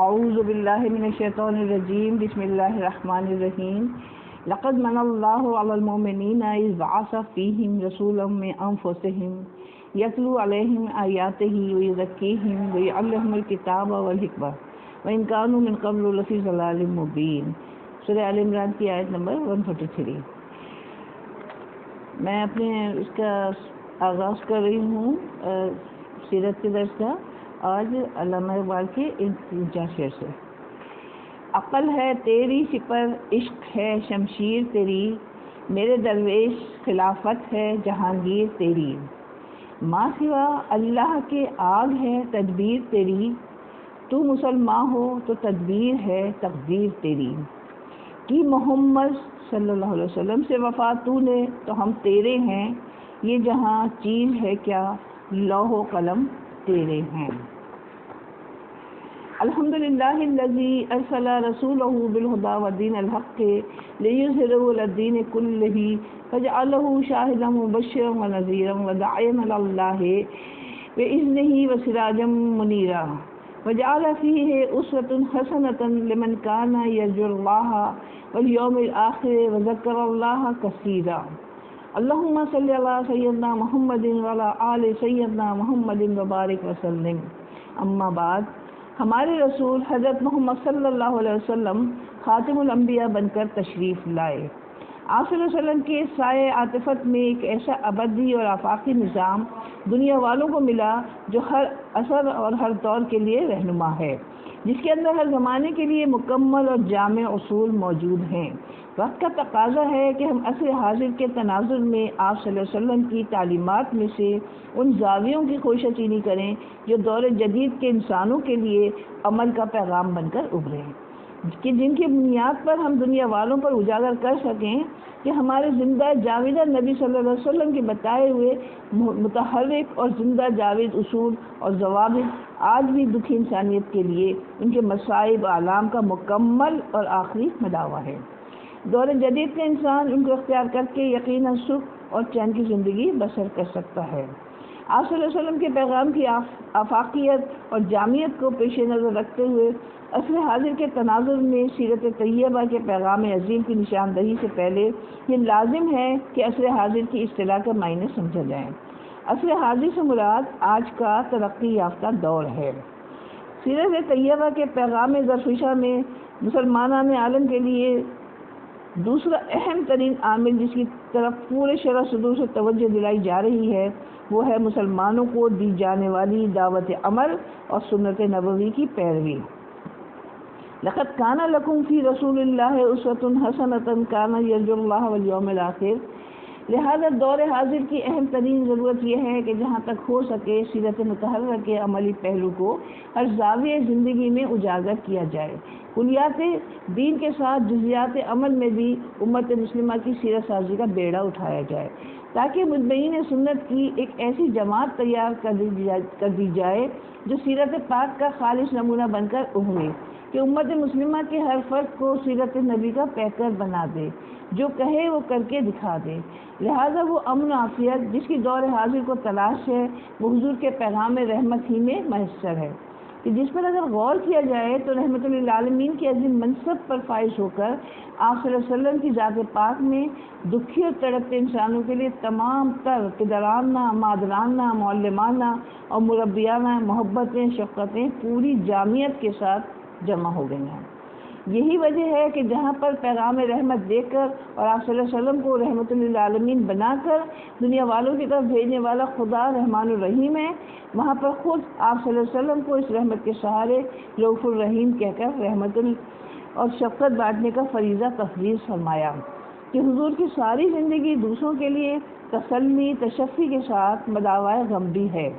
اعوذ باللہ من الشیطان الرجیم بسم اللہ الرحمن الرحیم لقد من اللہ علی المؤمنین اذ بعث فیہم رسولا من انفسہم یتلو علیہم آیاتہ ویزکیہم ویعلمہم الکتاب والحکمہ وإن كانوا من قبل لفی ضلال مبین۔ سورہ آل عمران کی آیت نمبر 143۔ میں اپنے اس کا آغاز کر رہی ہوں سیرت کے درس کا آج علامہ اقبال کے ان 4 شعر سے۔ عقل ہے تیری سپر عشق ہے شمشیر تیری، میرے درویش خلافت ہے جہانگیر تیری، ماں سوا اللہ کے آگ ہے تدبیر تیری، تو مسلمان ہو تو تدبیر ہے تقدیر تیری، کی محمد صلی اللہ علیہ وسلم سے وفا تو نے تو ہم تیرے ہیں، یہ جہاں چیز ہے کیا لوح و قلم تیرے ہیں۔ الحمدللہ الذی ارسل رسولہ بالہدی ودین الحق لیظہرہ علی الدین کلہ فجعلہ شاہدا مبشرا ونذیرا وداعیا الی اللہ بإذنہ وسراجا منیرا وجعل فیہ اسوۃ حسنۃ لمن کان یرجو اللہ والیوم الآخر وذکر اللہ کثیرا۔ اللہم صلی علی سیدنا محمد وعلی آل سیدنا محمد وبارک وسلم۔ اما بعد، ہمارے رسول حضرت محمد صلی اللہ علیہ وسلم خاتم الانبیاء بن کر تشریف لائے۔ آپ صلی اللہ علیہ وسلم کے سائے عاطفت میں ایک ایسا ابدی اور آفاقی نظام دنیا والوں کو ملا جو ہر عصر اور ہر دور کے لیے رہنما ہے، جس کے اندر ہر زمانے کے لیے مکمل اور جامع اصول موجود ہیں۔ وقت کا تقاضا ہے کہ ہم عصر حاضر کے تناظر میں آپ صلی اللہ علیہ وسلم کی تعلیمات میں سے ان زاویوں کی خوشہ چینی کریں جو دور جدید کے انسانوں کے لیے عمل کا پیغام بن کر ابھرے، کہ جن کی بنیاد پر ہم دنیا والوں پر اجاگر کر سکیں کہ ہمارے زندہ جاویدہ نبی صلی اللہ علیہ وسلم کے بتائے ہوئے متحرک اور زندہ جاوید اصول اور ضوابط آج بھی دکھی انسانیت کے لیے ان کے مصائب اعلام کا مکمل اور آخری مداوع ہے۔ دور جدید کا انسان ان کو اختیار کر کے یقیناً سکھ اور چین کی زندگی بسر کر سکتا ہے۔ آپ صلی اللہ علیہ وسلم کے پیغام کی آفاقیت اور جامعیت کو پیش نظر رکھتے ہوئے عصر حاضر کے تناظر میں سیرت طیبہ کے پیغام عظیم کی نشاندہی سے پہلے یہ لازم ہے کہ عصر حاضر کی اصطلاح کے معنی سمجھا جائیں۔ عصر حاضر سے مراد آج کا ترقی یافتہ دور ہے۔ سیرت طیبہ کے پیغام ظرفشہ میں مسلمانان عالم کے لیے دوسرا اہم ترین عامل جس کی طرف پورے شرح صدور سے توجہ دلائی جا رہی ہے وہ ہے مسلمانوں کو دی جانے والی دعوت عمل اور سنت نبوی کی پیروی۔ لقد کان لکم فی رسول اللہ اسوۃ حسنۃ کان یرجو اللہ والیوم الآخر۔ لہذا دور حاضر کی اہم ترین ضرورت یہ ہے کہ جہاں تک ہو سکے سیرت مطہرہ کے عملی پہلو کو ہر زاویہ زندگی میں اجاگر کیا جائے، کلیات دین کے ساتھ جزیات عمل میں بھی امت مسلمہ کی سیرت سازی کا بیڑا اٹھایا جائے، تاکہ متبعین سنت کی ایک ایسی جماعت تیار کر دی جائے جو سیرت پاک کا خالص نمونہ بن کر ابھرے، کہ امت مسلمہ کے ہر فرد کو سیرت نبی کا پیکر بنا دے، جو کہے وہ کر کے دکھا دے۔ لہٰذا وہ امن و عافیت جس کی دور حاضر کو تلاش ہے وہ حضور کے پیغام رحمت ہی میں میسر ہے، کہ جس پر اگر غور کیا جائے تو رحمت للعالمین کے عظیم منصب پر فائز ہو کر آپ صلی اللہ علیہ وسلم کی ذات پاک میں دکھی اور تڑپتے انسانوں کے لیے تمام تر پدرانہ، مادرانہ، معلمانہ اور مربیانہ محبتیں، شفقتیں پوری جامعیت کے ساتھ جمع ہو گئی ہیں۔ یہی وجہ ہے کہ جہاں پر پیغام رحمت دے کر اور آپ صلی اللہ علیہ وسلم کو رحمت للعالمین بنا کر دنیا والوں کی طرف بھیجنے والا خدا رحمان الرحیم ہے، وہاں پر خود آپ صلی اللہ علیہ وسلم کو اس رحمت کے سہارے رؤوف الرحیم کہہ کر رحمت اور شفقت بانٹنے کا فریضہ تفویض فرمایا، کہ حضور کی ساری زندگی دوسروں کے لیے تسلی تشفی کے ساتھ مداوع غم بھی ہے۔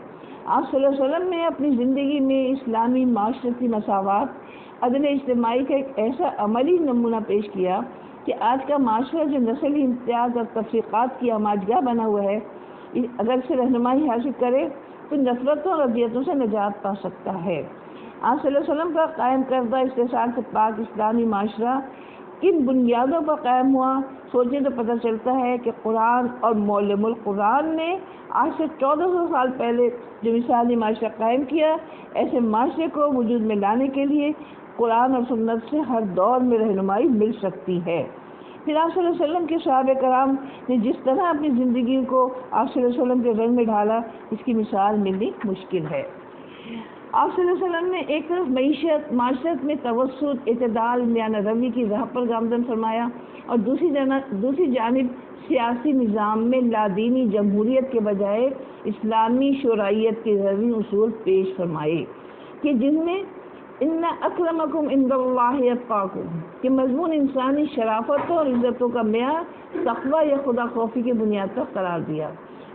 آپ صلی اللہ علیہ وسلم نے اپنی زندگی میں اسلامی معاشرتی مساوات، عدل اجتماعی کا ایک ایسا عملی نمونہ پیش کیا کہ آج کا معاشرہ جو نسلی امتیاز اور تفریقات کی آماجگاہ بنا ہوا ہے، اگر اسے رہنمائی حاصل کرے تو نفرتوں اور اذیتوں سے نجات پا سکتا ہے۔ آپ صلی اللہ علیہ وسلم کا قائم کردہ استحصال سے پاک اسلامی معاشرہ کن بنیادوں پر قائم ہوا؟ سوچیں تو پتہ چلتا ہے کہ قرآن اور معلم القرآن نے آج سے 1400 سال پہلے جو مثالی معاشرہ قائم کیا، ایسے معاشرے کو وجود میں لانے کے لیے قرآن اور سنت سے ہر دور میں رہنمائی مل سکتی ہے۔ پھر آپ صلی اللہ علیہ وسلم کے صحابہ کرام نے جس طرح اپنی زندگی کو آپ صلی اللہ علیہ وسلم کے رنگ میں ڈھالا، اس کی مثال ملنی مشکل ہے۔ آپ صلی اللہ علیہ وسلم نے ایک طرف معاشرت میں توسط، اعتدال، میانہ روی کی راہ پر گامزن فرمایا، اور دوسری جانب سیاسی نظام میں لادینی جمہوریت کے بجائے اسلامی شرعیت کے زرعی اصول پیش فرمائے کہ جن میں ان اکرمکم عند اللہ اتقاکم کہ مضمون انسانی شرافتوں اور عزتوں کا معیار تقوی یا خدا خوفی کی بنیاد پر قرار دیا،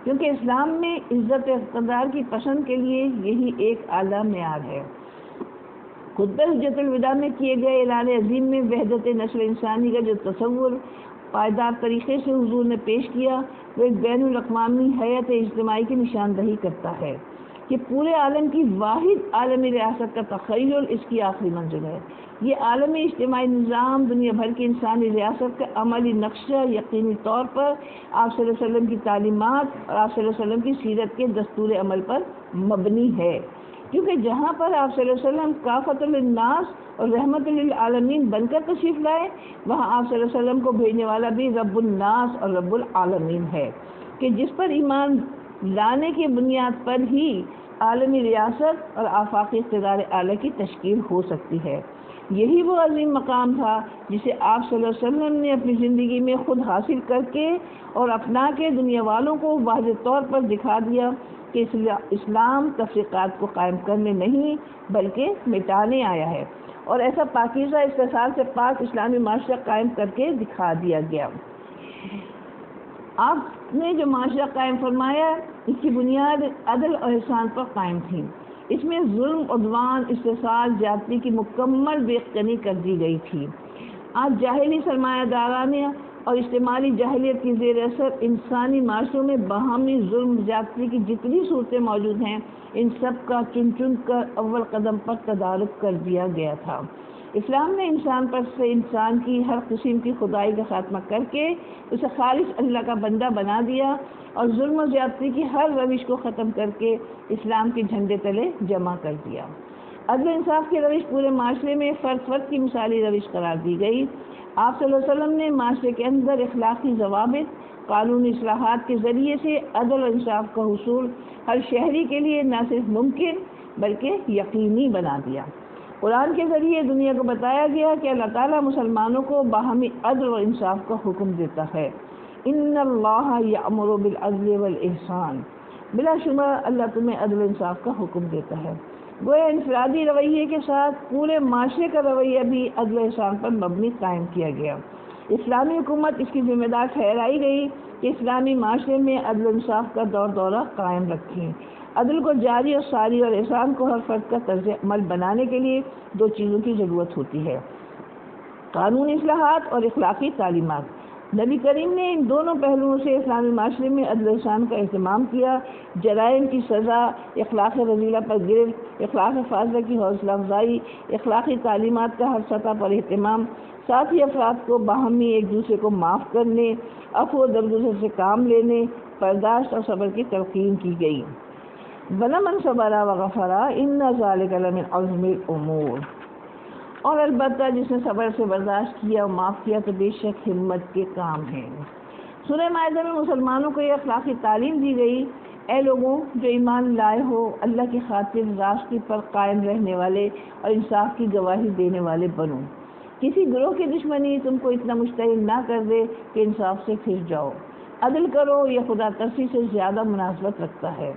کیونکہ اسلام میں عزت اقتدار کی پسند کے لیے یہی ایک اعلیٰ معیار ہے۔ خطبہ حجۃ الوداع میں کیے گئے اعلان عظیم میں وحدت نسل انسانی کا جو تصور پائیدار طریقے سے حضور نے پیش کیا، وہ ایک بین الاقوامی حیات اجتماعی کی نشاندہی کرتا ہے کہ پورے عالم کی واحد عالمی ریاست کا تخیل اس کی آخری منزل ہے۔ یہ عالمی اجتماعی نظام دنیا بھر کی انسانی ریاست کا عملی نقشہ یقینی طور پر آپ صلی اللہ علیہ وسلم کی تعلیمات اور آپ صلی اللہ علیہ وسلم کی سیرت کے دستور عمل پر مبنی ہے، کیونکہ جہاں پر آپ صلی اللہ علیہ وسلم کافۃ للناس اور رحمت للعالمین بن کر تشریف لائے، وہاں آپ صلی اللہ علیہ وسلم کو بھیجنے والا بھی رب الناس اور رب العالمین ہے، کہ جس پر ایمان لانے کی بنیاد پر ہی عالمی ریاست اور آفاقی اقتدار اعلیٰ کی تشکیل ہو سکتی ہے۔ یہی وہ عظیم مقام تھا جسے آپ صلی اللہ علیہ وسلم نے اپنی زندگی میں خود حاصل کر کے اور اپنا کے دنیا والوں کو واضح طور پر دکھا دیا کہ اسلام تفریقات کو قائم کرنے نہیں بلکہ مٹانے آیا ہے، اور ایسا پاکیزہ استحصال سے پاک اسلامی معاشرہ قائم کر کے دکھا دیا گیا۔ آپ نے جو معاشرہ قائم فرمایا، اس کی بنیاد عدل اور احسان پر قائم تھی۔ اس میں ظلم، عدوان، استحصال، زیادتی کی مکمل بےخطنی کر دی گئی تھی۔ آج جاہلی سرمایہ دارانہ اور اجتماعی جاہلیت کی زیر اثر انسانی معاشروں میں باہمی ظلم، زیادتی کی جتنی صورتیں موجود ہیں، ان سب کا چن چن کر اول قدم پر تدارک کر دیا گیا تھا۔ اسلام نے انسان پر سے انسان کی ہر قسم کی خدائی کا خاتمہ کر کے اسے خالص اللہ کا بندہ بنا دیا، اور ظلم و زیادتی کی ہر روش کو ختم کر کے اسلام کے جھنڈے تلے جمع کر دیا۔ عدل انصاف کی روش پورے معاشرے میں فرد فرد کی مثالی روش قرار دی گئی۔ آپ صلی اللہ علیہ وسلم نے معاشرے کے اندر اخلاقی ضوابط، قانونی اصلاحات کے ذریعے سے عدل و انصاف کا حصول ہر شہری کے لیے نہ صرف ممکن بلکہ یقینی بنا دیا۔ قرآن کے ذریعے دنیا کو بتایا گیا کہ اللہ تعالیٰ مسلمانوں کو باہمی عدل و انصاف کا حکم دیتا ہے۔ ان اللہ یأمر بالعدل والاحسان، بلا شبہ اللہ تمہیں عدل و انصاف کا حکم دیتا ہے۔ گویا انفرادی رویے کے ساتھ پورے معاشرے کا رویہ بھی عدل و احسان پر مبنی قائم کیا گیا۔ اسلامی حکومت اس کی ذمہ دار ٹھہرائی گئی کہ اسلامی معاشرے میں عدل و انصاف کا دور دورہ قائم رکھیں۔ عدل کو جاری اور ساری اور احسان کو ہر فرد کا طرز عمل بنانے کے لیے دو چیزوں کی ضرورت ہوتی ہے: قانونی اصلاحات اور اخلاقی تعلیمات۔ نبی کریم نے ان دونوں پہلوؤں سے اسلامی معاشرے میں عدل و احسان کا اہتمام کیا۔ جرائم کی سزا، اخلاق رذیلہ پر گرفت، اخلاق فاضلہ کی حوصلہ افزائی، اخلاقی تعلیمات کا ہر سطح پر اہتمام، ساتھ ہی افراد کو باہمی ایک دوسرے کو معاف کرنے، عفو و درگزر سے کام لینے، برداشت اور صبر کی تلقین کی گئی۔ وَلَمَنْ صَبَرَ وَغَفَرَ إِنَّ ذَلِكَ لَمِنْ عَزْمِ الْأُمُورِ، اور البتہ جس نے صبر سے برداشت کیا اور معاف کیا تو بے شک ہمت کے کام ہیں۔ سورہ مائدہ میں مسلمانوں کو یہ اخلاقی تعلیم دی گئی: اے لوگوں جو ایمان لائے ہو، اللہ کی خاطر راستے پر قائم رہنے والے اور انصاف کی گواہی دینے والے بنو۔ کسی گروہ کی دشمنی تم کو اتنا مشتعل نہ کر دے کہ انصاف سے پھر جاؤ۔ عدل کرو، یہ خدا ترسی سے زیادہ مناسبت رکھتا ہے۔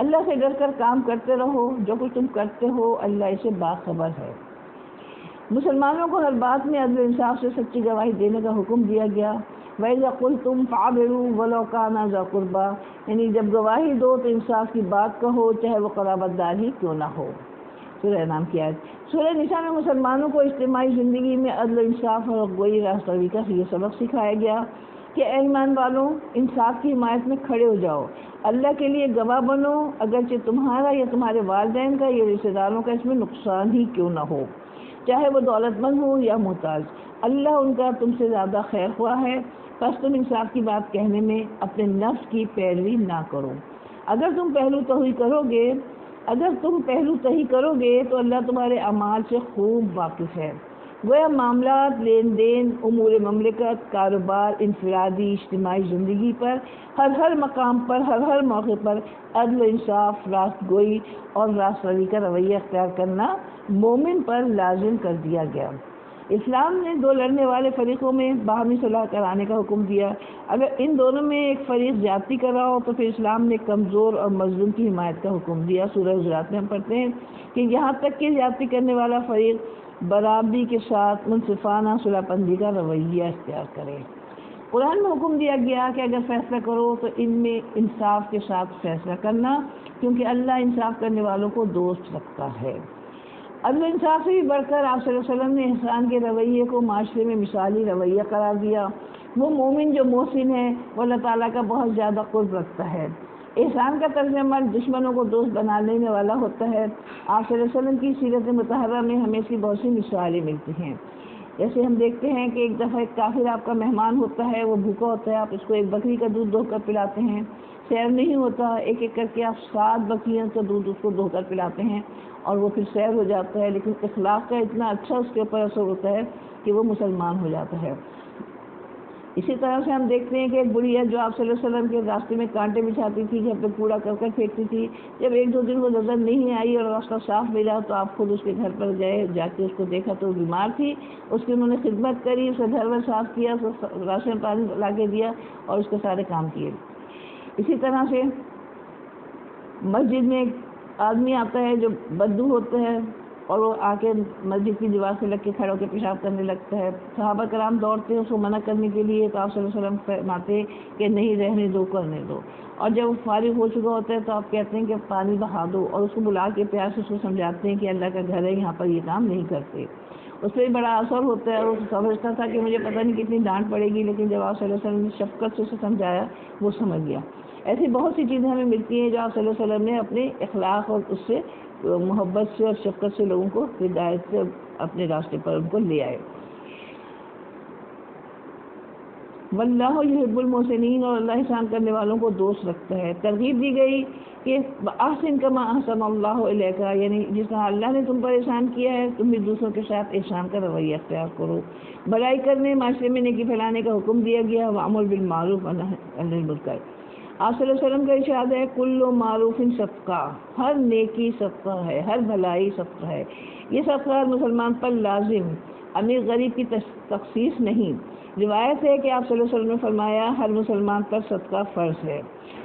اللہ سے ڈر کر کام کرتے رہو، جو کچھ تم کرتے ہو اللہ اسے باخبر ہے۔ مسلمانوں کو ہر بات میں عدل انصاف سے سچی گواہی دینے کا حکم دیا گیا۔ وَإِذَا قُلْتُمْ فَاعْدِلُوا وَلَوْ كَانَ ذَا قُرْبَىٰ، یعنی جب گواہی دو تو انصاف کی بات کہو، چاہے وہ قرابت دار ہی کیوں نہ ہو۔ سورہ انعام کی آیت۔ سورہ نساء میں مسلمانوں کو اجتماعی زندگی میں عدل انصاف اور گوئی راست روی کا یہ سبق سکھایا گیا کہ اے ایمان والوں، انصاف کی حمایت میں کھڑے ہو جاؤ، اللہ کے لیے گواہ بنو، اگرچہ تمہارا یا تمہارے والدین کا یا رشتہ داروں کا اس میں نقصان ہی کیوں نہ ہو، چاہے وہ دولت مند ہو یا محتاج۔ اللہ ان کا تم سے زیادہ خیر خواہ ہے، پس تم انصاف کی بات کہنے میں اپنے نفس کی پیروی نہ کرو۔ اگر تم پہلو تہی کرو گے تو اللہ تمہارے اعمال سے خوب واقف ہے۔ گویا معاملات، لین دین، امور مملکت، کاروبار، انفرادی اجتماعی زندگی پر ہر مقام پر ہر موقع پر عدل و انصاف، راست گوئی اور راست روی کا رویہ اختیار کرنا مومن پر لازم کر دیا گیا۔ اسلام نے دو لڑنے والے فریقوں میں باہمی صلح کرانے کا حکم دیا۔ اگر ان دونوں میں ایک فریق زیادتی کر رہا ہو تو پھر اسلام نے کمزور اور مظلوم کی حمایت کا حکم دیا۔ سورہ حجرات میں ہم پڑھتے ہیں کہ یہاں تک کہ زیادتی کرنے والا فریق برابری کے ساتھ منصفانہ صلح بندی کا رویہ اختیار کرے۔ قرآن میں حکم دیا گیا کہ اگر فیصلہ کرو تو ان میں انصاف کے ساتھ فیصلہ کرنا، کیونکہ اللہ انصاف کرنے والوں کو دوست رکھتا ہے۔ عدل و انصاف سے بھی بڑھ کر آپ صلی اللہ علیہ وسلم نے احسان کے رویے کو معاشرے میں مثالی رویہ قرار دیا۔ وہ مومن جو محسن ہے وہ اللہ تعالیٰ کا بہت زیادہ قرب رکھتا ہے۔ احسان کا طرز عمل دشمنوں کو دوست بنا لینے والا ہوتا ہے۔ آپ صلی اللہ علیہ وسلم کی سیرت مطہرہ میں ہمیں اس کی بہت سی مثالیں ملتی ہیں۔ جیسے ہم دیکھتے ہیں کہ ایک دفعہ ایک کافر آپ کا مہمان ہوتا ہے، وہ بھوکا ہوتا ہے، آپ اس کو ایک بکری کا دودھ دھو کر پلاتے ہیں۔ سیر نہیں ہوتا، ایک ایک کر کے آپ 7 بکریوں کا دودھ اس کو دھو کر پلاتے ہیں اور وہ پھر سیر ہو جاتا ہے، لیکن اخلاق کا اتنا اچھا اس کے اوپر اثر ہوتا ہے کہ وہ مسلمان ہو جاتا ہے۔ اسی طرح سے ہم دیکھتے ہیں کہ ایک بڑھیا جو آپ صلی اللہ علیہ وسلم کے راستے میں کانٹے بچھاتی تھی، گھر پہ کوڑا کر پھینکتی تھی، جب 1-2 دن وہ نظر نہیں آئی اور راستہ صاف ملا تو آپ خود اس کے گھر پر گئے، جا کے اس کو دیکھا تو وہ بیمار تھی، اس کی انہوں نے خدمت کری، اسے گھر ور صاف کیا، راشن پانی لا کے دیا اور اس کے سارے کام کیے۔ اسی طرح سے مسجد میں ایک آدمی آتا ہے جو بدبو ہوتا ہے اور وہ آ کے مسجد کی دیوار سے لگ کے کھڑے ہو کے پیشاب کرنے لگتا ہے۔ صحابہ کرام دوڑتے ہیں اس کو منع کرنے کے لیے تو آپ صلی اللہ علیہ وسلم فرماتے کہ نہیں، رہنے دو، کرنے دو۔ اور جب وہ فارغ ہو چکا ہوتا ہے تو آپ کہتے ہیں کہ پانی بہا دو اور اس کو بلا کے پیار سے اس کو سمجھاتے ہیں کہ اللہ کا گھر ہے، یہاں پر یہ کام نہیں کرتے۔ اس پہ بڑا اثر ہوتا ہے، وہ سمجھتا تھا کہ مجھے پتہ نہیں کتنی ڈانٹ پڑے گی، لیکن جب آپ صلی اللہ علیہ وسلم نے شفقت سے اسے سمجھایا وہ سمجھ گیا۔ ایسی بہت سی چیزیں ہمیں ملتی ہیں جو آپ صلی اللہ علیہ وسلم نے اپنے اخلاق اور اس سے محبت سے اور شفقت سے لوگوں کو ہدایت سے اپنے راستے پر ان کو لے آئے۔ واللہ یحب المحسنین، اور اللہ احسان کرنے والوں کو دوست رکھتا ہے۔ ترغیب دی گئی کہ احسن کما احسن اللہ الیک، یعنی جس طرح اللہ نے تم پر احسان کیا ہے تم بھی دوسروں کے ساتھ احسان کا رویہ اختیار کرو۔ بھلائی کرنے، معاشرے میں نیکی پھیلانے کا حکم دیا گیا۔ وامر بالمعروف ونہی عن المنکر۔ آپ صلی اللہ علیہ وسلم کا ارشاد ہے کل معروف صدقہ، ہر نیکی صدقہ ہے، ہر بھلائی صدقہ ہے۔ یہ صدقہ ہر مسلمان پر لازم، امیر غریب کی تخصیص نہیں۔ روایت ہے کہ آپ صلی اللہ علیہ وسلم نے فرمایا ہر مسلمان پر صدقہ فرض ہے۔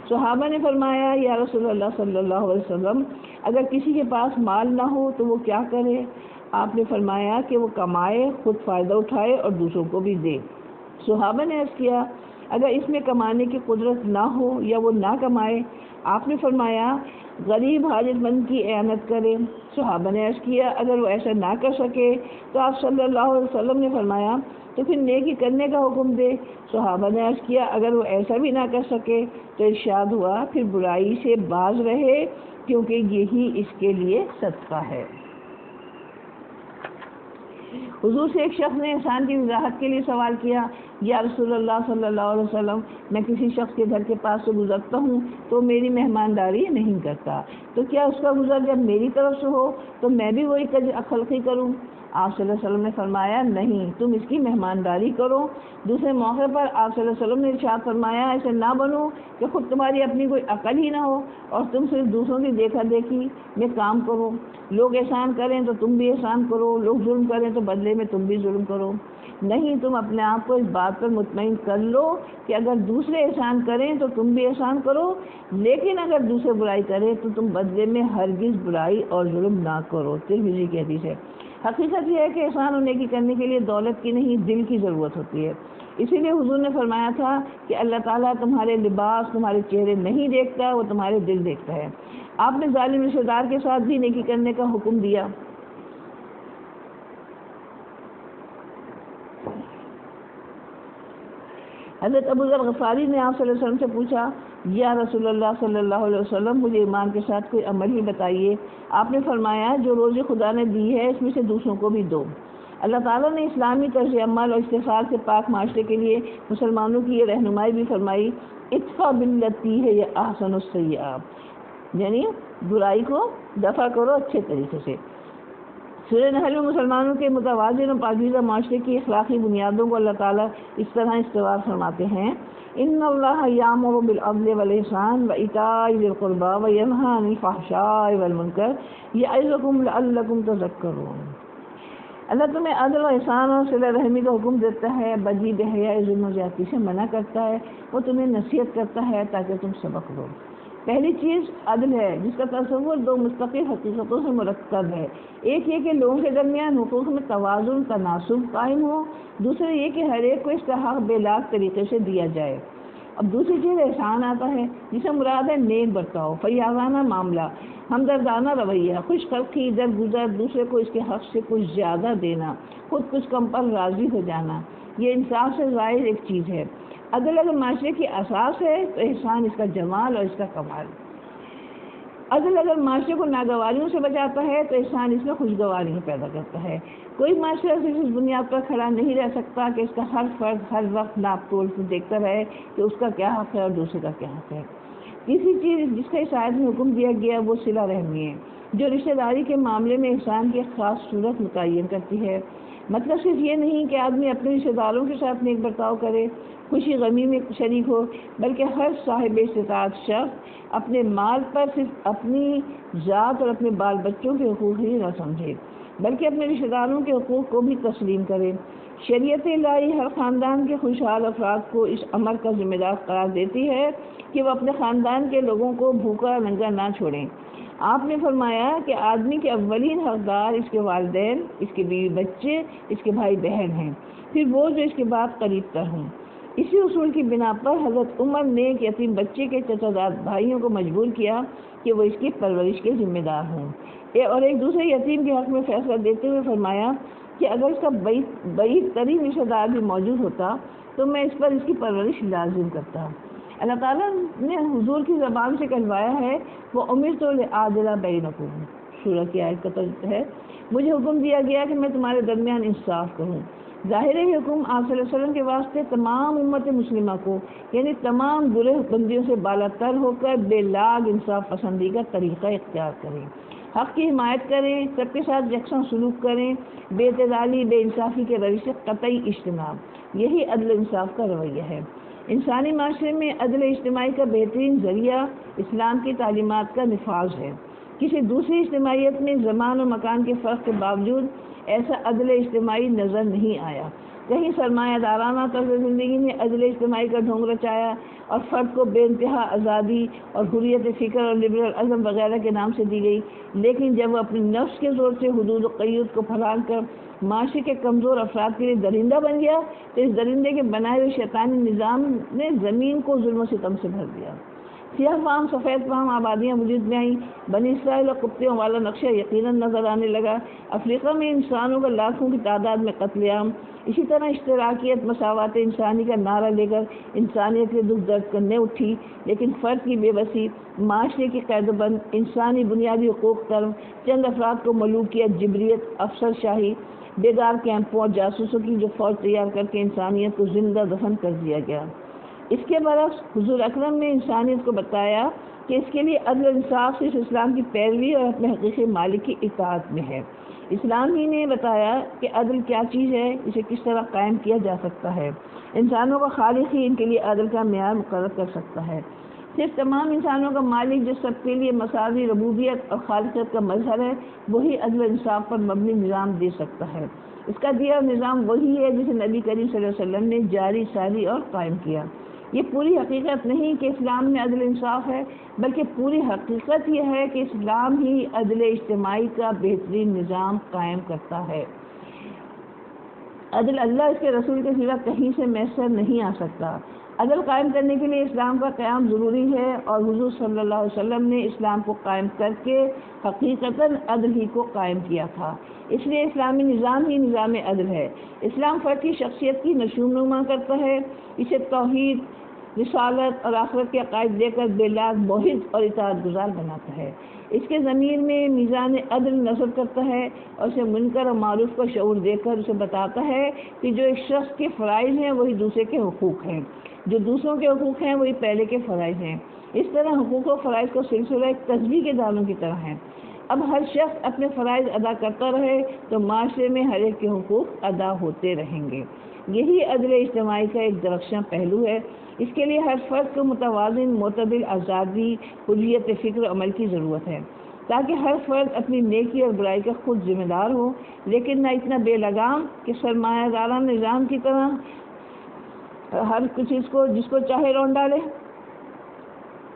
صحابہ نے فرمایا یا رسول اللہ صلی اللہ علیہ وسلم، اگر کسی کے پاس مال نہ ہو تو وہ کیا کرے؟ آپ نے فرمایا کہ وہ کمائے، خود فائدہ اٹھائے اور دوسروں کو بھی دے۔ صحابہ نے عرض کیا اگر اس میں کمانے کی قدرت نہ ہو یا وہ نہ کمائے؟ آپ نے فرمایا غریب حاجت مند کی اعانت کرے۔ صحابہ نے عرض کیا اگر وہ ایسا نہ کر سکے تو آپ صلی اللہ علیہ وسلم نے فرمایا تو پھر نیکی کرنے کا حکم دے۔ صحابہ نے عرض کیا اگر وہ ایسا بھی نہ کر سکے تو ارشاد ہوا پھر برائی سے باز رہے، کیونکہ یہی اس کے لیے صدقہ ہے۔ حضور سے ایک شخص نے احسان کی وضاحت کے لیے سوال کیا یا رسول اللہ صلی اللہ علیہ وسلم، میں کسی شخص کے گھر کے پاس سے گزرتا ہوں تو میری مہمانداری نہیں کرتا، تو کیا اس کا گزر جب میری طرف سے ہو تو میں بھی وہی خلقی کروں؟ آپ صلی اللہ علیہ وسلم نے فرمایا نہیں، تم اس کی مہمانداری کرو۔ دوسرے موقع پر آپ صلی اللہ علیہ وسلم نے ارشاد فرمایا ایسے نہ بنو کہ خود تمہاری اپنی کوئی عقل ہی نہ ہو اور تم صرف دوسروں کی دیکھا دیکھی میں کام کرو۔ لوگ احسان کریں تو تم بھی احسان کرو، لوگ ظلم کریں تو بدلے میں تم بھی ظلم کرو۔ نہیں، تم اپنے آپ کو اس بات پر مطمئن کر لو کہ اگر دوسرے احسان کریں تو تم بھی احسان کرو، لیکن اگر دوسرے برائی کریں تو تم بدلے میں ہرگز برائی اور ظلم نہ کرو۔ ترمذی کی حدیث ہے۔ حقیقت یہ ہے کہ احسان اور نیکی کرنے کے لیے دولت کی نہیں دل کی ضرورت ہوتی ہے۔ اسی لیے حضور نے فرمایا تھا کہ اللہ تعالیٰ تمہارے لباس، تمہارے چہرے نہیں دیکھتا، وہ تمہارے دل دیکھتا ہے۔ آپ نے ظالم رشتہ دار کے ساتھ بھی نیکی کرنے کا حکم دیا۔ حضرت ابو ذر غفاری نے آپ صلی اللہ علیہ وسلم سے پوچھا یا رسول اللہ صلی اللہ علیہ وسلم، مجھے ایمان کے ساتھ کوئی عمل ہی بتائیے۔ آپ نے فرمایا جو روزی خدا نے دی ہے اس میں سے دوسروں کو بھی دو۔ اللہ تعالیٰ نے اسلامی طرز عمل اور استحصال سے پاک معاشرے کے لیے مسلمانوں کی یہ رہنمائی بھی فرمائی، ادفع باللتی ہے یا احسن السیئہ، یعنی برائی کو دفع کرو اچھے طریقے سے۔ سورہ نحل میں مسلمانوں کے متوازن اور پاکیزہ معاشرے کی اخلاقی بنیادوں کو اللہ تعالیٰ اس طرح استوار فرماتے ہیں، ان اللہ یامر بالعدل والاحسان وایتاء ذی القربی وینہی عن الفحشاء والمنکر یعظکم لعلکم تذکرون۔ اللہ تمہیں عدل و احسان اور صلہ رحمی کا حکم دیتا ہے، بدی بے حیائی ظلم و زیادتی سے منع کرتا ہے، وہ تمہیں نصیحت کرتا ہے تاکہ تم سبق لو۔ پہلی چیز عدل ہے، جس کا تصور دو مستقل حقیقتوں سے مرکب ہے، ایک یہ کہ لوگوں کے درمیان حقوق میں توازن تناسب قائم ہو، دوسرا یہ کہ ہر ایک کو اس کا حق بے لاگ طریقے سے دیا جائے۔ اب دوسری چیز احسان آتا ہے، جسے مراد ہے نیک برتاؤ، فیاضانہ معاملہ، ہمدردانہ رویہ، خوش خلقی، درگزر، دوسرے کو اس کے حق سے کچھ زیادہ دینا، خود کچھ کم پر راضی ہو جانا، یہ انصاف سے ظاہر ایک چیز ہے۔ عدل اگر معاشرے کی اساس ہے تو احسان اس کا جمال اور اس کا کمال۔ عدل اگر معاشرے کو ناگواریوں سے بچاتا ہے تو احسان اس میں خوشگواریاں پیدا کرتا ہے۔ کوئی معاشرہ صرف اس بنیاد پر کھڑا نہیں رہ سکتا کہ اس کا ہر فرد ہر وقت ناپ تول سے دیکھتا رہے کہ اس کا کیا حق ہے اور دوسرے کا کیا حق ہے۔ تیسری چیز جس کا اس آیت میں حکم دیا گیا وہ صلہ رحمی ہے، جو رشتہ داری کے معاملے میں احسان کی ایک خاص صورت متعین کرتی ہے۔ مطلب صرف یہ نہیں کہ آدمی اپنے رشتہ داروں کے ساتھ نیک برتاؤ کرے، خوشی غمی میں شریک ہو، بلکہ ہر صاحب استطاعت شخص اپنے مال پر صرف اپنی ذات اور اپنے بال بچوں کے حقوق ہی نہ سمجھے، بلکہ اپنے رشتہ داروں کے حقوق کو بھی تسلیم کرے۔ شریعت الہی ہر خاندان کے خوشحال افراد کو اس امر کا ذمہ دار قرار دیتی ہے کہ وہ اپنے خاندان کے لوگوں کو بھوکا ننگا نہ چھوڑیں۔ آپ نے فرمایا کہ آدمی کے اولین حقدار اس کے والدین، اس کے بیوی بچے، اس کے بھائی بہن ہیں، پھر وہ جو اس کے بعد قریب تر ہوں۔ اسی اصول کی بنا پر حضرت عمر نے ایک یتیم بچے کے چچا زاد بھائیوں کو مجبور کیا کہ وہ اس کی پرورش کے ذمہ دار ہوں، اور ایک دوسرے یتیم کے حق میں فیصلہ دیتے ہوئے فرمایا کہ اگر اس کا بعید ترین رشتہ دار بھی موجود ہوتا تو میں اس پر اس کی پرورش لازم کرتا۔ اللہ تعالیٰ نے حضور کی زبان سے کہلوایا ہے، وہ امرت لأعدل بینکم، سورہ کی آیت کا ترجمہ ہے، مجھے حکم دیا گیا کہ میں تمہارے درمیان انصاف کروں۔ ظاہر ہے حکم آپ صلی اللہ علیہ وسلم کے واسطے تمام امت مسلمہ کو، یعنی تمام گروہ بندیوں سے بالا تر ہو کر بے لاگ انصاف پسندی کا طریقہ اختیار کریں، حق کی حمایت کریں، سب کے ساتھ یکساں سلوک کریں، بے اعتدالی بے انصافی کے روش سے قطعی اجتناب، یہی عدل انصاف کا رویہ ہے۔ انسانی معاشرے میں عدل اجتماعی کا بہترین ذریعہ اسلام کی تعلیمات کا نفاذ ہے۔ کسی دوسری اجتماعیت میں زمان و مکان کے فرق کے باوجود ایسا عدل اجتماعی نظر نہیں آیا۔ کہیں سرمایہ دارانہ طرز زندگی نے عدل اجتماعی کا ڈھونگ رچایا اور فرد کو بے انتہا آزادی اور حریت فکر اور لبرل ازم وغیرہ کے نام سے دی گئی، لیکن جب وہ اپنی نفس کے زور سے حدود و قیود کو پھلانگ کر معاشرے کے کمزور افراد کے لیے درندہ بن گیا تو اس درندے کے بنائے ہوئے شیطانی نظام نے زمین کو ظلم و ستم سے بھر دیا۔ سیاہ فام سفید فام آبادیاں وجود میں آئیں، بنی اسرائیل اور کتوں والا نقشہ یقیناً نظر آنے لگا، افریقہ میں انسانوں کا لاکھوں کی تعداد میں قتل عام، اسی طرح اشتراکیت مساوات انسانی کا نعرہ لے کر انسانیت کے دکھ درد کرنے اٹھی، لیکن فرد کی بے بسی، معاشرے کی قید و بند، انسانی بنیادی حقوق طلب، چند افراد کو ملوکیت، جبریت، افسر شاہی، بیدار کیمپوں اور جاسوسوں کی جو فوج تیار کر کے انسانیت کو زندہ دفن کر دیا گیا۔ اس کے برعکس حضور اکرم نے انسانیت کو بتایا کہ اس کے لیے عدل انصاف صرف اسلام کی پیروی اور اپنے حقیقی مالک کی اطاعت میں ہے۔ اسلام ہی نے بتایا کہ عدل کیا چیز ہے، اسے کس طرح قائم کیا جا سکتا ہے۔ انسانوں کا خالق ہی ان کے لیے عدل کا معیار مقرر کر سکتا ہے۔ صرف تمام انسانوں کا مالک جو سب کے لیے مساوی ربوبیت اور خالقیت کا مظہر ہے، وہی عدل و انصاف پر مبنی نظام دے سکتا ہے۔ اس کا دیا نظام وہی ہے جسے نبی کریم صلی اللہ علیہ وسلم نے جاری ساری اور قائم کیا۔ یہ پوری حقیقت نہیں کہ اسلام میں عدل انصاف ہے، بلکہ پوری حقیقت یہ ہے کہ اسلام ہی عدل اجتماعی کا بہترین نظام قائم کرتا ہے۔ عدل اللہ اس کے رسول کے سوا کہیں سے میسر نہیں آ سکتا۔ عدل قائم کرنے کے لیے اسلام کا قیام ضروری ہے، اور حضور صلی اللہ علیہ وسلم نے اسلام کو قائم کر کے حقیقتاً عدل ہی کو قائم کیا تھا۔ اس لیے اسلامی نظام ہی نظام عدل ہے۔ اسلام فرد کی شخصیت کی نشو و نما کرتا ہے، اسے توحید، رسالت اور آخرت کے عقائد دے کر بے لاگ موحد اور اطاعت گزار بناتا ہے۔ اس کے ضمیر میں میزان عدل نصب کرتا ہے اور اسے منکر اور معروف کا شعور دے کر اسے بتاتا ہے کہ جو ایک شخص کے فرائض ہیں وہی دوسرے کے حقوق ہیں، جو دوسروں کے حقوق ہیں وہی پہلے کے فرائض ہیں۔ اس طرح حقوق و فرائض کا سلسلہ ایک تسبیح کے دانوں کی طرح ہے۔ اب ہر شخص اپنے فرائض ادا کرتا رہے تو معاشرے میں ہر ایک کے حقوق ادا ہوتے رہیں گے۔ یہی عدل اجتماعی کا ایک درخشاں پہلو ہے۔ اس کے لیے ہر فرد کو متوازن معتدل آزادی، حریت فکر و عمل کی ضرورت ہے تاکہ ہر فرد اپنی نیکی اور برائی کا خود ذمہ دار ہو، لیکن نہ اتنا بے لگام کہ سرمایہ دارانہ نظام کی طرح ہر چیز کو جس کو چاہے رون ڈالے،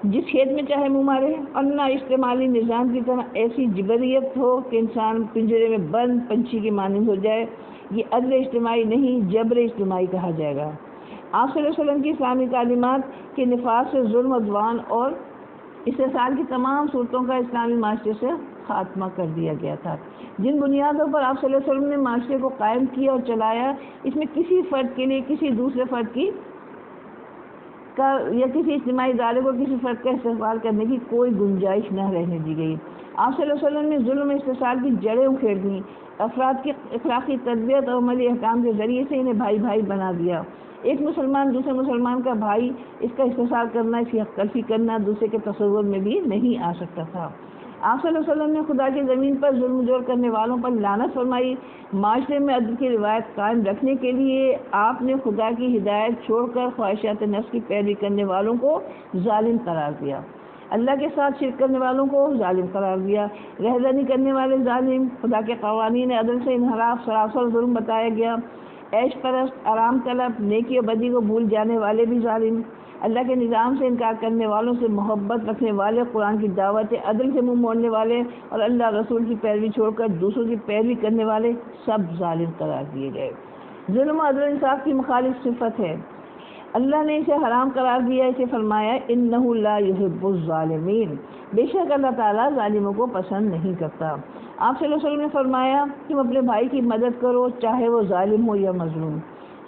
جس کھیت میں چاہے منہ مارے، اور نہ اجتماعی نظام کی طرح ایسی جبریت ہو کہ انسان پنجرے میں بند پنچھی کی مانند ہو جائے۔ یہ عدل اجتماعی نہیں، جبر اجتماعی کہا جائے گا۔ آپ صلی اللہ علیہ وسلم کی اسلامی تعلیمات کے نفاذ سے ظلم عدوان اور استحصال کی تمام صورتوں کا اسلامی معاشرے سے خاتمہ کر دیا گیا تھا۔ جن بنیادوں پر آپ صلی اللہ علیہ وسلم نے معاشرے کو قائم کیا اور چلایا، اس میں کسی فرد کے لیے کسی دوسرے فرد یا کسی اجتماعی ادارے کو کسی فرد کا استحصال کرنے کی کوئی گنجائش نہ رہنے دی گئی۔ آپ صلی اللہ علیہ وسلم نے ظلم استحصال کی جڑیں اکھیڑ دیں، افراد کی اخلاقی تربیت اور عملی احکام کے ذریعے سے انہیں بھائی بھائی بنا دیا۔ ایک مسلمان دوسرے مسلمان کا بھائی، اس کا استحصال کرنا، اس کی حق تلفی کرنا دوسرے کے تصور میں بھی نہیں آ سکتا تھا۔ آپ صلی اللہ علیہ وسلم نے خدا کی زمین پر ظلم جوڑ کرنے والوں پر لعنت فرمائی۔ معاشرے میں عدل کی روایت قائم رکھنے کے لیے آپ نے خدا کی ہدایت چھوڑ کر خواہشات نفس کی پیروی کرنے والوں کو ظالم قرار دیا، اللہ کے ساتھ شرک کرنے والوں کو ظالم قرار دیا، رہزنی کرنے والے ظالم، خدا کے قوانین عدل سے انحراف سراسر ظلم بتایا گیا، عیش پرست، آرام طلب، نیکی و بدی کو بھول جانے والے بھی ظالم، اللہ کے نظام سے انکار کرنے والوں سے محبت رکھنے والے، قرآن کی دعوت عدل سے منہ موڑنے والے اور اللہ رسول کی پیروی چھوڑ کر دوسروں کی پیروی کرنے والے سب ظالم قرار دیے گئے۔ ظلم و عدل انصاف کی مخالف صفت ہے۔ اللہ نے اسے حرام قرار دیا، اسے فرمایا انہ لا یحب الظالمین، بے شک اللہ تعالیٰ ظالموں کو پسند نہیں کرتا۔ آپ صلی اللہ علیہ وسلم نے فرمایا تم اپنے بھائی کی مدد کرو چاہے وہ ظالم ہو یا مظلوم۔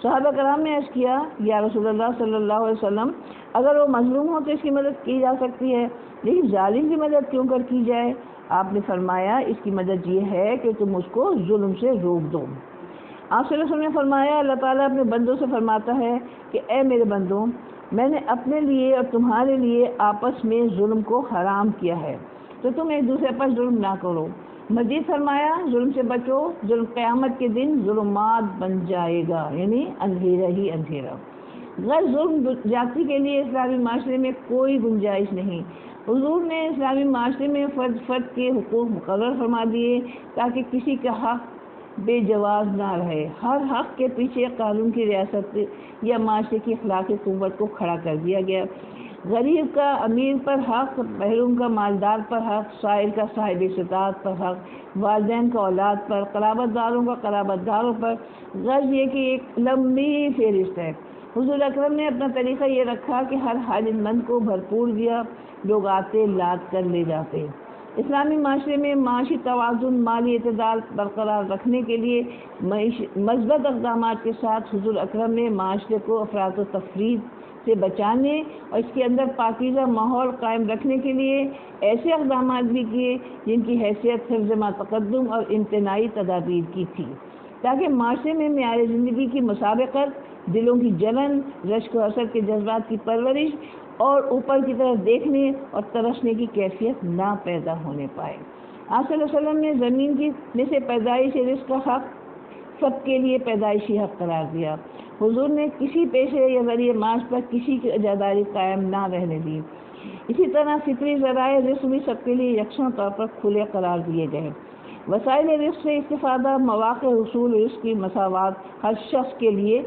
صحابہ کرام نے عرض کیا یا رسول اللہ صلی اللہ علیہ وسلم، اگر وہ مظلوم ہو تو اس کی مدد کی جا سکتی ہے، لیکن ظالم کی مدد کیوں کر کی جائے؟ آپ نے فرمایا اس کی مدد یہ ہے کہ تم اس کو ظلم سے روک دو۔ آپ صلی اللہ علیہ وسلم نے فرمایا اللہ تعالیٰ اپنے بندوں سے فرماتا ہے کہ اے میرے بندوں، میں نے اپنے لیے اور تمہارے لیے آپس میں ظلم کو حرام کیا ہے، تو تم ایک دوسرے پر ظلم نہ کرو۔ مزید فرمایا ظلم سے بچو، ظلم قیامت کے دن ظلمات بن جائے گا، یعنی اندھیرا ہی اندھیرا۔ غیر ظلم زیادتی کے لیے اسلامی معاشرے میں کوئی گنجائش نہیں۔ حضور نے اسلامی معاشرے میں فرد کے حقوق مقرر فرما دیے تاکہ کسی کا حق بے جواز نہ رہے۔ ہر حق کے پیچھے قانون کی ریاست یا معاشرے کی اخلاقی قوت کو کھڑا کر دیا گیا۔ غریب کا امیر پر حق، محروم کا مالدار پر حق، سائل کا صاحب استطاعت پر حق، والدین کا اولاد پر، قرابت داروں کا قرابت داروں پر۔ غرض یہ کہ ایک لمبی فہرست ہے۔ حضور اکرم نے اپنا طریقہ یہ رکھا کہ ہر حاجت مند کو بھرپور دیا، لوگ آتے لاد کر لے جاتے۔ اسلامی معاشرے میں معاشی توازن، مالی اعتدال برقرار رکھنے کے لیے مثبت اقدامات کے ساتھ حضور اکرم نے معاشرے کو افراط و تفرید سے بچانے اور اس کے اندر پاکیزہ ماحول قائم رکھنے کے لیے ایسے اقدامات بھی کیے جن کی حیثیت حفظ ما تقدم اور امتناعی تدابیر کی تھی، تاکہ معاشرے میں معیار زندگی کی مسابقت، دلوں کی جلن، رشک و حسد کے جذبات کی پرورش اور اوپر کی طرف دیکھنے اور ترسنے کی کیفیت نہ پیدا ہونے پائے۔ آپ صلی اللہ علیہ وسلم نے زمین کی میں سے پیدائش رزق کا حق سب کے لیے پیدائشی حق قرار دیا۔ حضور نے کسی پیشے یا ذریعے معاش پر کسی کی اجاداری قائم نہ رہنے دی۔ اسی طرح فطری ذرائع رزق بھی سب کے لیے یکساں طور پر کھلے قرار دیے گئے۔ وسائل رزق سے استفادہ، مواقع حصول رزق کی مساوات ہر شخص کے لیے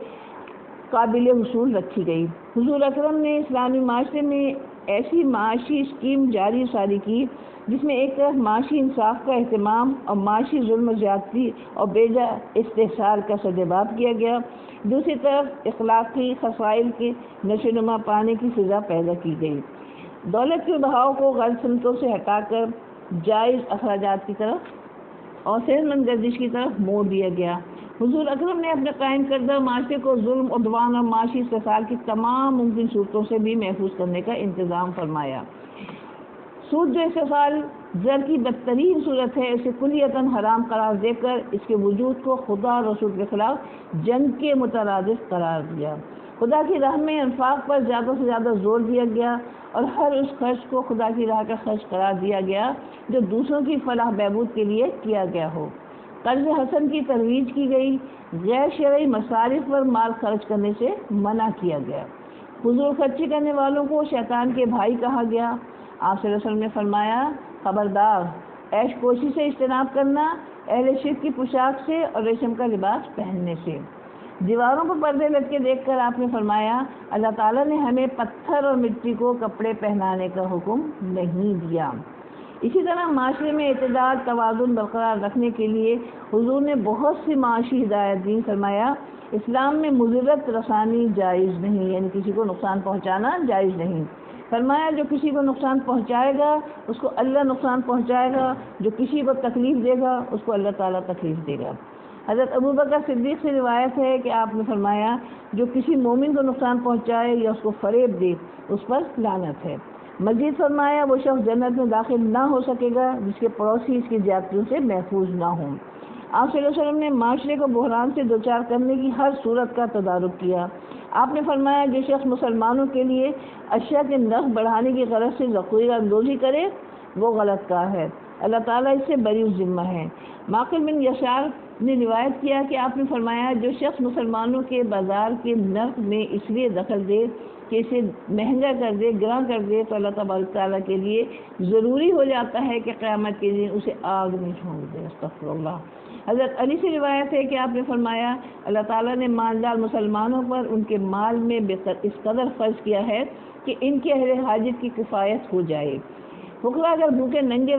قابل حصول رکھی گئی۔ حضور اکرم نے اسلامی معاشرے میں ایسی معاشی اسکیم جاری ساری کی جس میں ایک طرف معاشی انصاف کا اہتمام اور معاشی ظلم و زیادتی اور بیجا استحصال کا سدباب کیا گیا، دوسری طرف اخلاقی خصائل کے نشو و نما پانے کی فضا پیدا کی گئی۔ دولت کے بہاؤ کو غلط سمتوں سے ہٹا کر جائز اخراجات کی طرف اور صحت مند گردش کی طرف موڑ دیا گیا۔ حضور اکرم نے اپنے قائم کردہ معاشرے کو ظلم، عدوان اور معاشی استحصال کی تمام ممکن صورتوں سے بھی محفوظ کرنے کا انتظام فرمایا۔ سود جو استحصال زر کی بدترین صورت ہے، اسے کلیتاً حرام قرار دے کر اس کے وجود کو خدا اور رسول کے خلاف جنگ کے مترادف قرار دیا۔ خدا کی راہ میں انفاق پر زیادہ سے زیادہ زور دیا گیا اور ہر اس خرچ کو خدا کی راہ کا خرچ قرار دیا گیا جو دوسروں کی فلاح بہبود کے لیے کیا گیا ہو۔ قرض حسن کی ترویج کی گئی، غیر شرعی مصارف پر مال خرچ کرنے سے منع کیا گیا۔ فضول خرچی کرنے والوں کو شیطان کے بھائی کہا گیا۔ آپ صلی اللہ علیہ وسلم نے فرمایا، خبردار، عیش کوشی سے اجتناب کرنا، اہل شرک کی پوشاک سے اور ریشم کا لباس پہننے سے۔ دیواروں پر پردے لٹکے دیکھ کر آپ نے فرمایا، اللہ تعالیٰ نے ہمیں پتھر اور مٹی کو کپڑے پہنانے کا حکم نہیں دیا۔ اسی طرح معاشرے میں اعتدال، توازن برقرار رکھنے کے لیے حضور نے بہت سی معاشی ہدایت دی۔ فرمایا، اسلام میں مضرت رسانی جائز نہیں، یعنی کسی کو نقصان پہنچانا جائز نہیں۔ فرمایا، جو کسی کو نقصان پہنچائے گا اس کو اللہ نقصان پہنچائے گا، جو کسی کو تکلیف دے گا اس کو اللہ تعالیٰ تکلیف دے گا۔ حضرت ابوبکر صدیق سے روایت ہے کہ آپ نے فرمایا، جو کسی مومن کو نقصان پہنچائے یا اس کو فریب دے اس پر لعنت ہے۔ مزید فرمایا، وہ شخص جنت میں داخل نہ ہو سکے گا جس کے پڑوسی اس کی زیادتیوں سے محفوظ نہ ہوں۔ آپ صلی اللہ علیہ وسلم نے معاشرے کو بحران سے دوچار کرنے کی ہر صورت کا تدارک کیا۔ آپ نے فرمایا، جو شخص مسلمانوں کے لیے اشیاء کے نرخ بڑھانے کی غرض سے ذخیرہ اندوزی کرے وہ غلط کار ہے، اللہ تعالیٰ اس سے بری ذمہ ہے۔ معقل بن یسار نے روایت کیا کہ آپ نے فرمایا، جو شخص مسلمانوں کے بازار کے نرخ میں اس لیے دخل دے کہ اسے مہنگا کر دے، گراں کر دے، تو اللہ تبارک تعالیٰ کے لیے ضروری ہو جاتا ہے کہ قیامت کے دن اسے آگ میں جھونک دے۔ استغفر اللہ۔ حضرت علی سے روایت ہے کہ آپ نے فرمایا، اللہ تعالیٰ نے مالدار مسلمانوں پر ان کے مال میں اس قدر خرچ کیا ہے کہ ان کے اہل حاجت کی کفایت ہو جائے۔ فقراء اگر بھوکے ننگے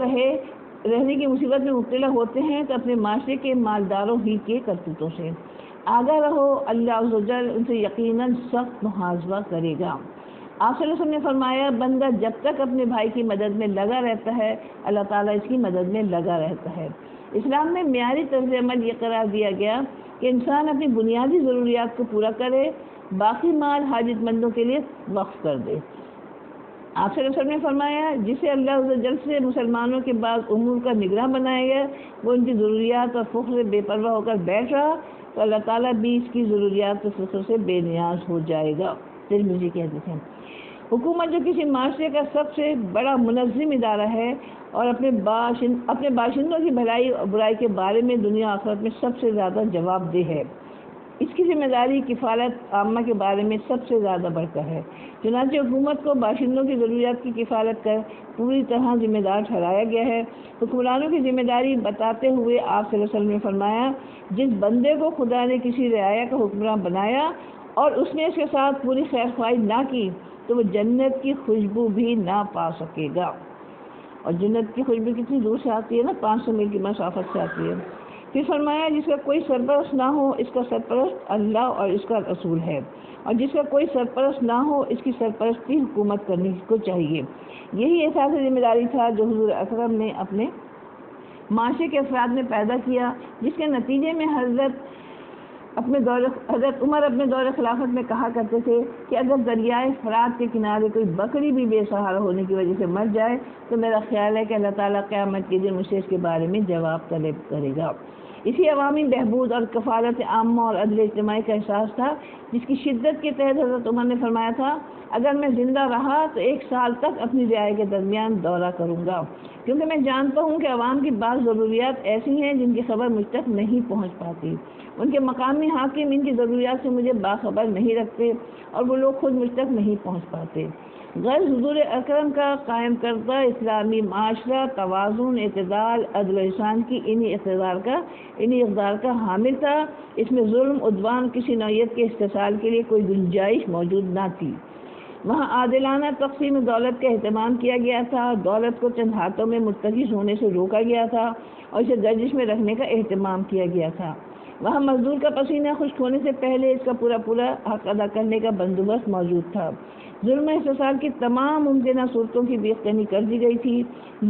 رہنے کی مصیبت میں مبتلا ہوتے ہیں تو اپنے معاشرے کے مالداروں ہی کے کرتوتوں سے آگاہ رہو، اللہ عز و جل ان سے یقیناً سخت محاسبہ کرے گا۔ آپ صلی اللہ علیہ وسلم نے فرمایا، بندہ جب تک اپنے بھائی کی مدد میں لگا رہتا ہے اللہ تعالیٰ اس کی مدد میں لگا رہتا ہے۔ اسلام میں معیاری طرز عمل یہ قرار دیا گیا کہ انسان اپنی بنیادی ضروریات کو پورا کرے، باقی مال حاجت مندوں کے لیے وقف کر دے۔ آپ صلی اللہ علیہ وسلم نے فرمایا، جسے اللہ عز و جل سے مسلمانوں کے بعض امور کا نگراں بنایا گیا، وہ ان کی ضروریات اور فخر سے بے پرواہ ہو کر بیٹھ رہا تو اللہ تعالیٰ بھی اس کی ضروریات اور فخر سے بے نیاز ہو جائے گا۔ ترمذی کی حدیث ہے۔ حکومت جو کسی معاشرے کا سب سے بڑا منظم ادارہ ہے اور اپنے باشندوں کی بھلائی اور برائی کے بارے میں دنیا آخرت میں سب سے زیادہ جواب دہ ہے، اس کی ذمہ داری کفالت عامہ کے بارے میں سب سے زیادہ بڑھ کر ہے۔ چنانچہ حکومت کو باشندوں کی ضروریات کی کفالت کر پوری طرح ذمہ دار ٹھہرایا گیا ہے۔ حکمرانوں کی ذمہ داری بتاتے ہوئے آپ صلی اللہ علیہ وسلم نے فرمایا، جس بندے کو خدا نے کسی رعایا کا حکمراں بنایا اور اس نے اس کے ساتھ پوری خیر خواہی نہ کی تو وہ جنت کی خوشبو بھی نہ پا سکے گا۔ اور جنت کی خوشبو کتنی دور سے آتی ہے نا، 500 میل کی مسافت سے آتی ہے۔ پھر فرمایا، جس کا کوئی سرپرست نہ ہو اس کا سرپرست اللہ اور اس کا رسول ہے، اور جس کا کوئی سرپرست نہ ہو اس کی سرپرستی حکومت کرنے کو چاہیے۔ یہی احساس ذمہ داری تھا جو حضور اکرم نے اپنے معاشرے کے افراد میں پیدا کیا، جس کے نتیجے میں حضرت عمر اپنے دور خلافت میں کہا کرتے تھے کہ اگر دریائے فرات کے کنارے کوئی بکری بھی بے سہارا ہونے کی وجہ سے مر جائے تو میرا خیال ہے کہ اللہ تعالیٰ قیامت کے دن مجھ سے اس کے بارے میں جواب طلب کرے گا۔ اسی عوامی بہبود اور کفالت عامہ اور عدل اجتماعی کا احساس تھا جس کی شدت کے تحت حضرت عمر نے فرمایا تھا، اگر میں زندہ رہا تو 1 سال تک اپنی رعایا کے درمیان دورہ کروں گا، کیونکہ میں جانتا ہوں کہ عوام کی بعض ضروریات ایسی ہیں جن کی خبر مجھ تک نہیں پہنچ پاتی، ان کے مقامی حاکم ان کی ضروریات سے مجھے باخبر نہیں رکھتے اور وہ لوگ خود مجھ تک نہیں پہنچ پاتے۔ غرض حضور اکرم کا قائم کردہ اسلامی معاشرہ توازن، اعتدال، عدل و احسان کی انہی اقدار کا حامل تھا۔ اس میں ظلم، عدوان، کسی نوعیت کے استحصال کے لیے کوئی گنجائش موجود نہ تھی۔ وہاں عادلانہ تقسیم دولت کا اہتمام کیا گیا تھا، دولت کو چند ہاتھوں میں مرتکز ہونے سے روکا گیا تھا اور اسے گردش میں رکھنے کا اہتمام کیا گیا تھا۔ وہاں مزدور کا پسینہ خشک ہونے سے پہلے اس کا پورا حق ادا کرنے کا بندوبست موجود تھا۔ ظلم استحصال کی تمام ممکنہ صورتوں کی بیخ کنی کر دی گئی تھی۔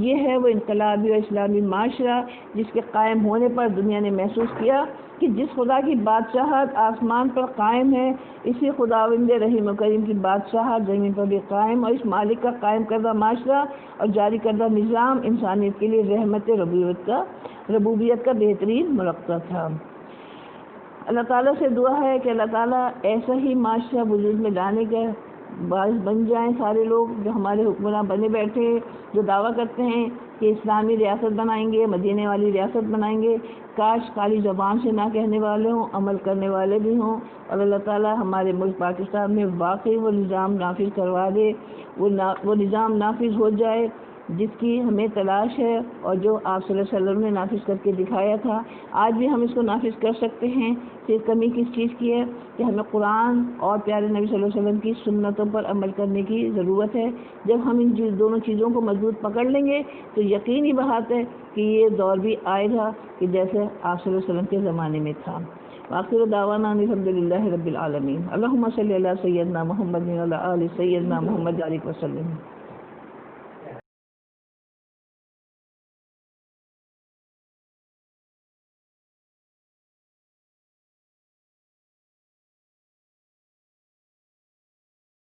یہ ہے وہ انقلابی اور اسلامی معاشرہ جس کے قائم ہونے پر دنیا نے محسوس کیا کہ کہ جس خدا کی بادشاہت آسمان پر قائم ہے، اسی خداوند رحیم و کریم کی بادشاہت زمین پر بھی قائم، اور اس مالک کا قائم کردہ معاشرہ اور جاری کردہ نظام انسانیت کے لیے رحمت ربوبیت کا بہترین مرقع تھا۔ اللہ تعالیٰ سے دعا ہے کہ اللہ تعالیٰ ایسا ہی معاشرہ وجود میں لانے کا باعث بن جائیں سارے لوگ جو ہمارے حکمراں بنے بیٹھے، جو دعویٰ کرتے ہیں کہ اسلامی ریاست بنائیں گے، مدینے والی ریاست بنائیں گے، کاش خالی زبان سے نہ کہنے والے ہوں، عمل کرنے والے بھی ہوں، اور اللہ تعالیٰ ہمارے ملک پاکستان میں واقعی وہ نظام نافذ کروا دے، وہ نظام نافذ ہو جائے جس کی ہمیں تلاش ہے، اور جو آپ صلی اللہ علیہ وسلم نے نافذ کر کے دکھایا تھا۔ آج بھی ہم اس کو نافذ کر سکتے ہیں، صرف کمی کس چیز کی ہے کہ ہمیں قرآن اور پیارے نبی صلی اللہ علیہ وسلم کی سنتوں پر عمل کرنے کی ضرورت ہے۔ جب ہم ان دونوں چیزوں کو مضبوط پکڑ لیں گے تو یقینی بات ہے کہ یہ دور بھی آئے گا کہ جیسے آپ صلی اللہ علیہ وسلم کے زمانے میں تھا۔ وآخر دعوانا الحمدللہ رب العالمین۔ اللہم صلی علی سیدنا محمد وعلی آل سیدنا محمد وسلم۔